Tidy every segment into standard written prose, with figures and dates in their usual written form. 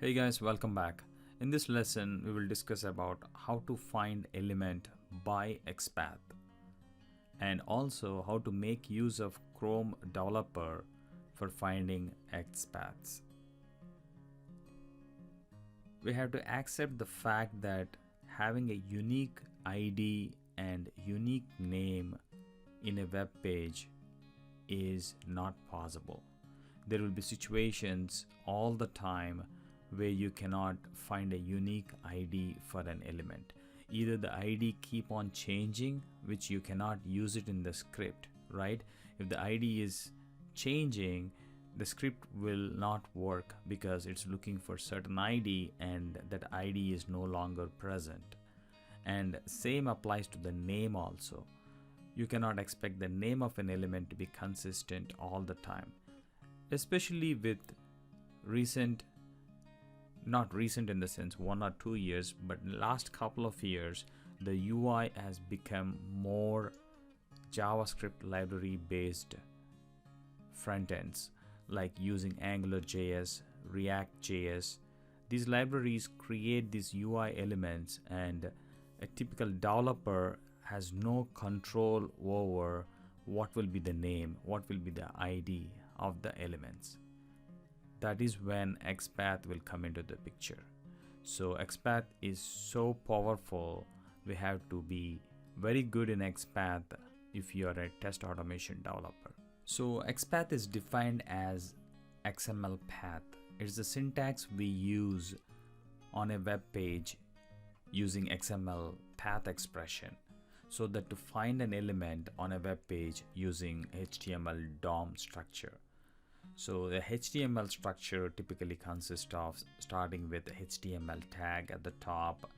Hey guys, welcome back. In this lesson, we will discuss about how to find element by XPath and also how to make use of Chrome developer for finding XPaths. We have to accept the fact that having a unique ID and unique name in a web page is not possible. There will be situations all the time where you cannot find a unique ID for an element. Either the ID keep on changing, which you cannot use it in the script, right? If the ID is changing, the script will not work because it's looking for certain ID and that ID is no longer present. And same applies to the name also. You cannot expect the name of an element to be consistent all the time, especially with not recent in the sense 1 or 2 years, but last couple of years, the UI has become more JavaScript library based front ends, like using AngularJS, React.js. These libraries create these UI elements, and a typical developer has no control over what will be the name, what will be the ID of the elements. That is when XPath will come into the picture. So XPath is so powerful, we have to be very good in XPath if you are a test automation developer. So XPath is defined as XML path. It's the syntax we use on a web page using XML path expression, so that to find an element on a web page using HTML DOM structure. So the HTML structure typically consists of starting with the HTML tag at the top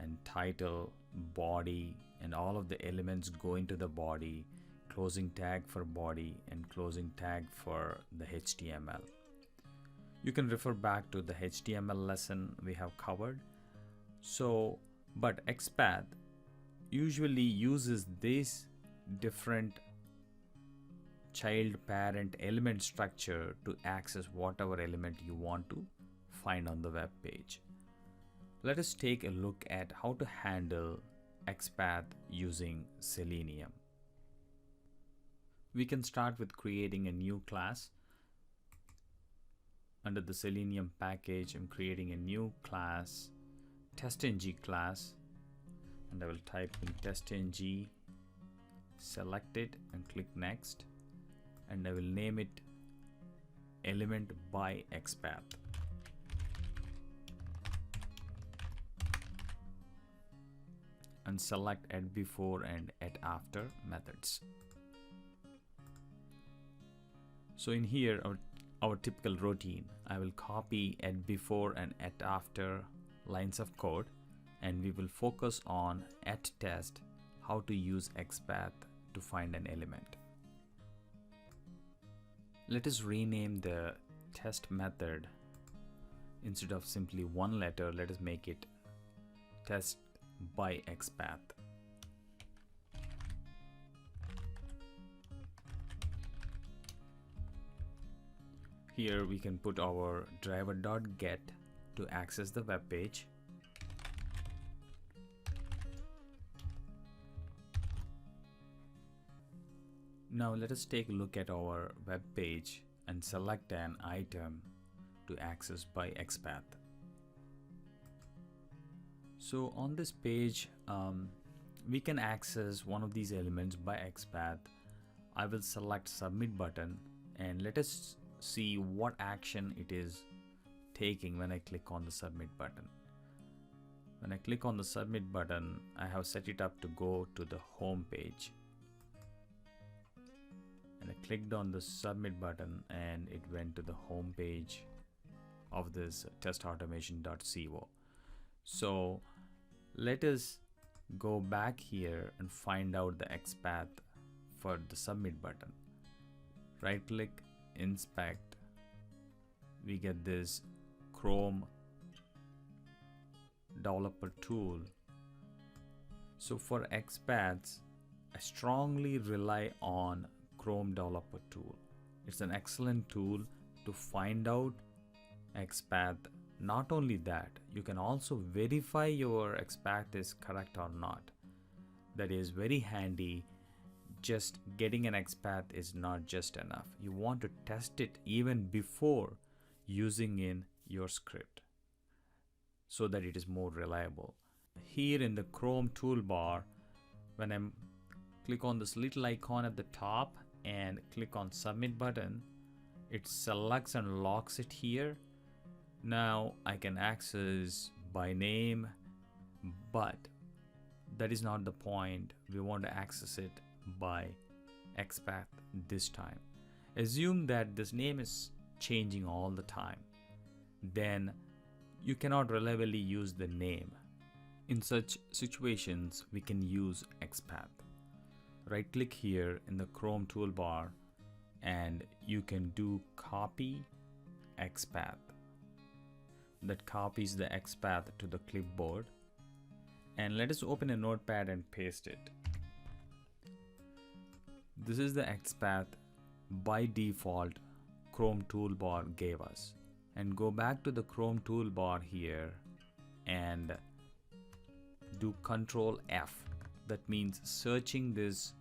and title, body, and all of the elements going to the body, closing tag for body and closing tag for the HTML. You can refer back to the HTML lesson we have covered. But XPath usually uses this different child parent element structure to access whatever element you want to find on the web page. Let us take a look at how to handle XPath using Selenium. We can start with creating a new class. Under the Selenium package, I'm creating a new class, testng class, and I will type in testng, select it and click next. And I will name it element by XPath. And select add before and add after methods. So in here, our typical routine, I will copy add before and add after lines of code, and we will focus on at test how to use XPath to find an element. Let us rename the test method. Instead of simply one letter, let us make it test by XPath. Here we can put our driver.get to access the web page. Now let us take a look at our web page and select an item to access by XPath. So on this page, we can access one of these elements by XPath. I will select submit button and let us see what action it is taking when I click on the submit button. When I click on the submit button, I have set it up to go to the home page. And I clicked on the submit button and it went to the home page of this testautomation.co. So let us go back here and find out the XPath for the submit button. Right click, inspect, we get this Chrome developer tool. So for XPaths, I strongly rely on Chrome developer tool. It's an excellent tool to find out XPath Not only that, you can also verify your XPath is correct or not. That is very handy. Just getting an XPath is not just enough. You want to test it even before using in your script so that it is more reliable. Here in the Chrome toolbar, when I click on this little icon at the top and click on submit button, it selects and locks it here. Now I can access by name, but that is not the point. We want to access it by XPath this time. Assume that this name is changing all the time. Then you cannot reliably use the name. In such situations, we can use XPath. Right click here in the Chrome toolbar and you can do copy XPath. That copies the XPath to the clipboard. And let us open a notepad and paste it. This is the XPath by default Chrome toolbar gave us. And go back to the Chrome toolbar here and do Control F. That means searching this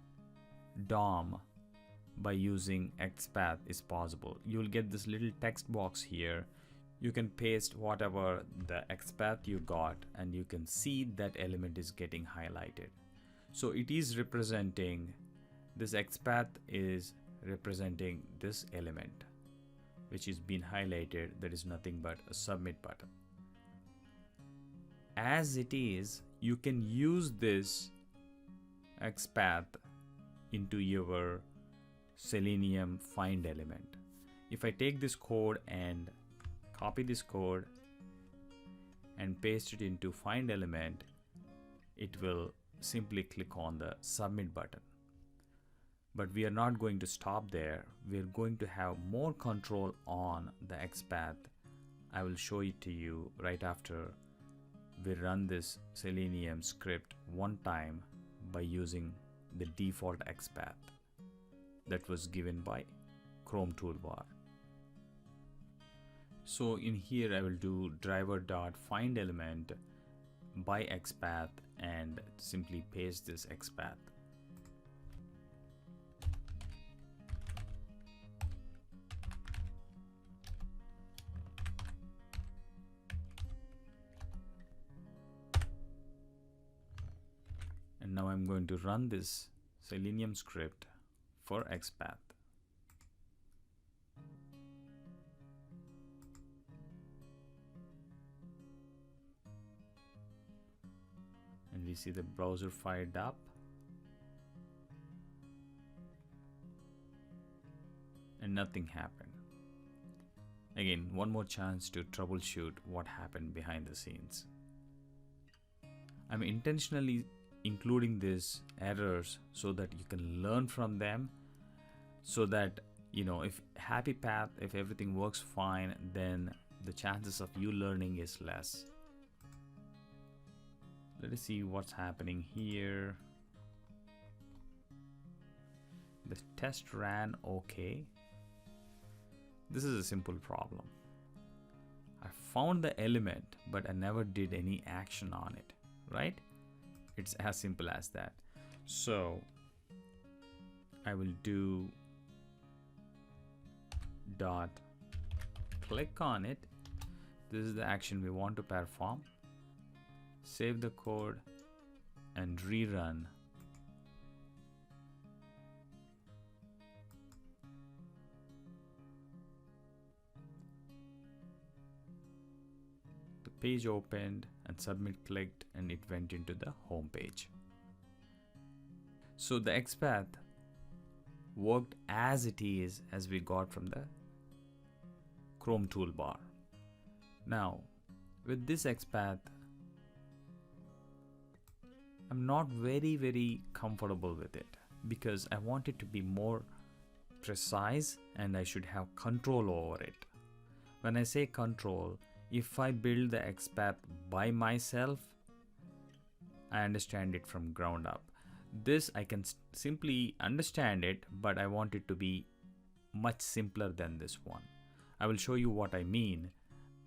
DOM by using XPath is possible. You'll get this little text box here. You can paste whatever the XPath you got and you can see that element is getting highlighted. So it is representing, this XPath is representing this element which is being highlighted. That is nothing but a submit button. As it is, you can use this XPath into your Selenium find element. If I take this code and copy this code and paste it into find element, it will simply click on the submit button. But we are not going to stop there. We are going to have more control on the XPath. I will show it to you right after we run this Selenium script one time by using the default XPath that was given by Chrome toolbar. So in here I will do driver.findElement by XPath and simply paste this XPath. And now I'm going to run this Selenium script for XPath. And we see the browser fired up. And nothing happened. Again, one more chance to troubleshoot what happened behind the scenes. I'm intentionally including these errors so that you can learn from them, so that if happy path, if everything works fine, then the chances of you learning is less. Let us see what's happening here. The test ran okay. This is a simple problem. I found the element, but I never did any action on it, right? It's as simple as that. So I will do dot click on it. This is the action we want to perform. Save the code and rerun. The page opened and submit clicked and it went into the home page. So the XPath worked as it is, as we got from the Chrome toolbar. Now with this XPath, I'm not very comfortable with it because I want it to be more precise and I should have control over it. When I say control, if I build the XPath by myself, I understand it from ground up. This I can simply understand it, but I want it to be much simpler than this one. I will show you what I mean.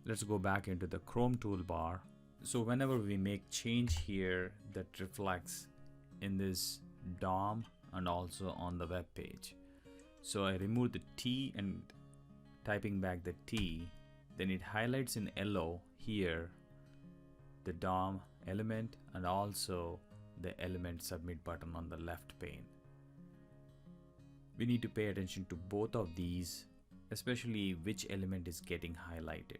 Let's go back into the Chrome toolbar. So whenever we make change here, that reflects in this DOM and also on the web page. So I remove the T and typing back the T, then it highlights in yellow here the DOM element and also the element submit button on the left pane. We need to pay attention to both of these, especially which element is getting highlighted.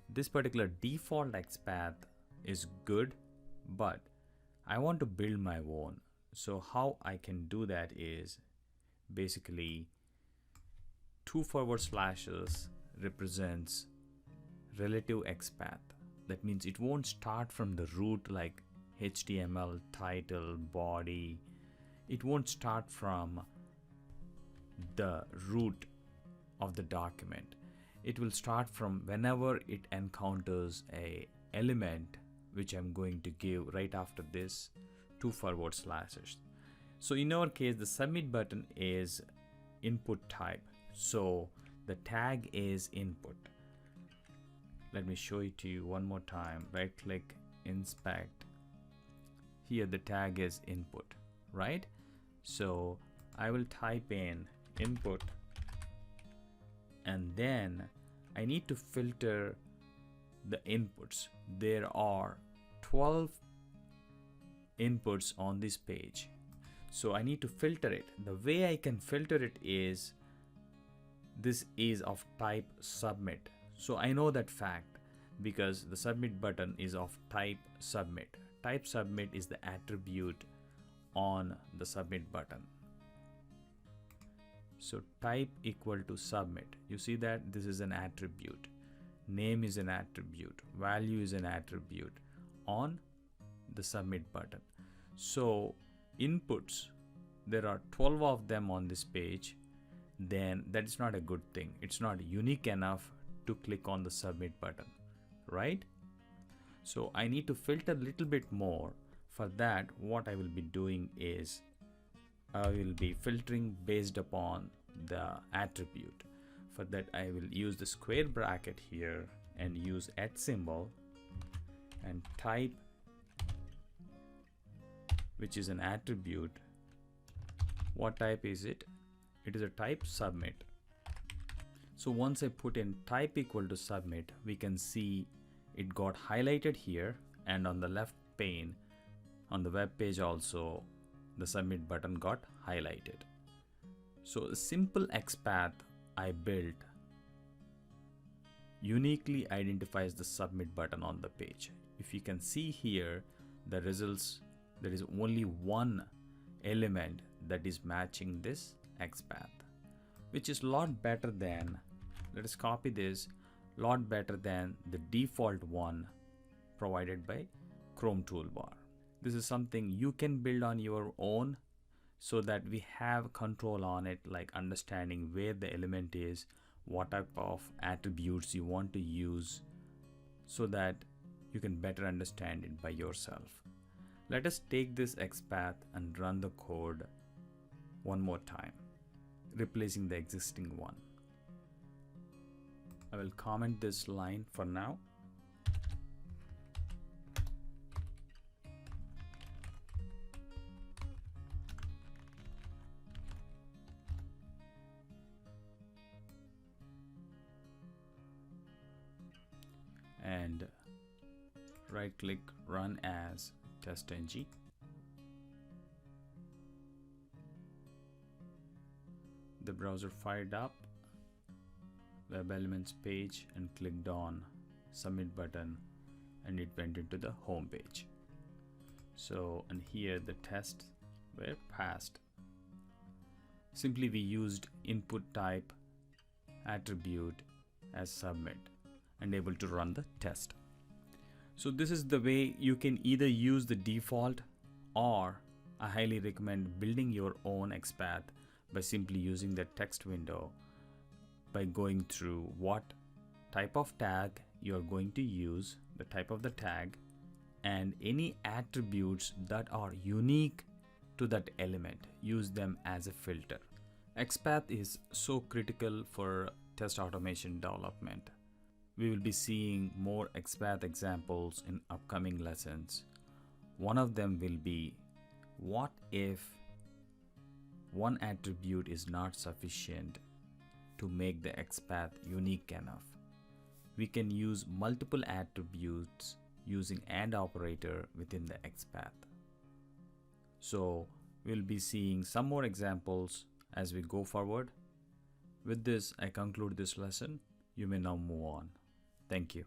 This particular default XPath is good, but I want to build my own. So how I can do that is basically 2 forward slashes represents relative XPath. That means it won't start from the root like HTML, title, body. It won't start from the root of the document. It will start from whenever it encounters a element which I'm going to give right after this 2 forward slashes. So in our case, the submit button is input type. So the tag is input. Let me show it to you one more time. Right click, inspect. Here the tag is input, right? So I will type in input and then I need to filter the inputs. There are 12 inputs on this page. So I need to filter it. The way I can filter it is this is of type submit. So I know that fact because the submit button is of type submit. Type submit is the attribute on the submit button. So type equal to submit. You see that this is an attribute. Name is an attribute. Value is an attribute on the submit button. So inputs, there are 12 of them on this page. Then that is not a good thing. It's not unique enough to click on the submit button, right? So I need to filter a little bit more. For that, what I will be doing is I will be filtering based upon the attribute. For that, I will use the square bracket here and use @ symbol and type, which is an attribute. What type is it? It is a type submit. So once I put in type equal to submit, we can see it got highlighted here, and on the left pane on the web page also the submit button got highlighted. So a simple XPath I built uniquely identifies the submit button on the page. If you can see here, the results, there is only one element that is matching this XPath, which is a lot better than, let us copy this, lot better than the default one provided by Chrome toolbar. This is something you can build on your own so that we have control on it, like understanding where the element is, what type of attributes you want to use, so that you can better understand it by yourself. Let us take this XPath and run the code one more time, replacing the existing one. I will comment this line for now. And right click, run as test-ng. The browser fired up web elements page and clicked on submit button, and it went into the home page. So, and here the tests were passed. Simply we used input type attribute as submit and able to run the test. So this is the way you can either use the default, or I highly recommend building your own XPath by simply using the text window, by going through what type of tag you're going to use, the type of the tag, and any attributes that are unique to that element. Use them as a filter. XPath is so critical for test automation development. We will be seeing more XPath examples in upcoming lessons. One of them will be, what if one attribute is not sufficient to make the XPath unique enough? We can use multiple attributes using AND operator within the XPath. So we'll be seeing some more examples as we go forward. With this, I conclude this lesson. You may now move on. Thank you.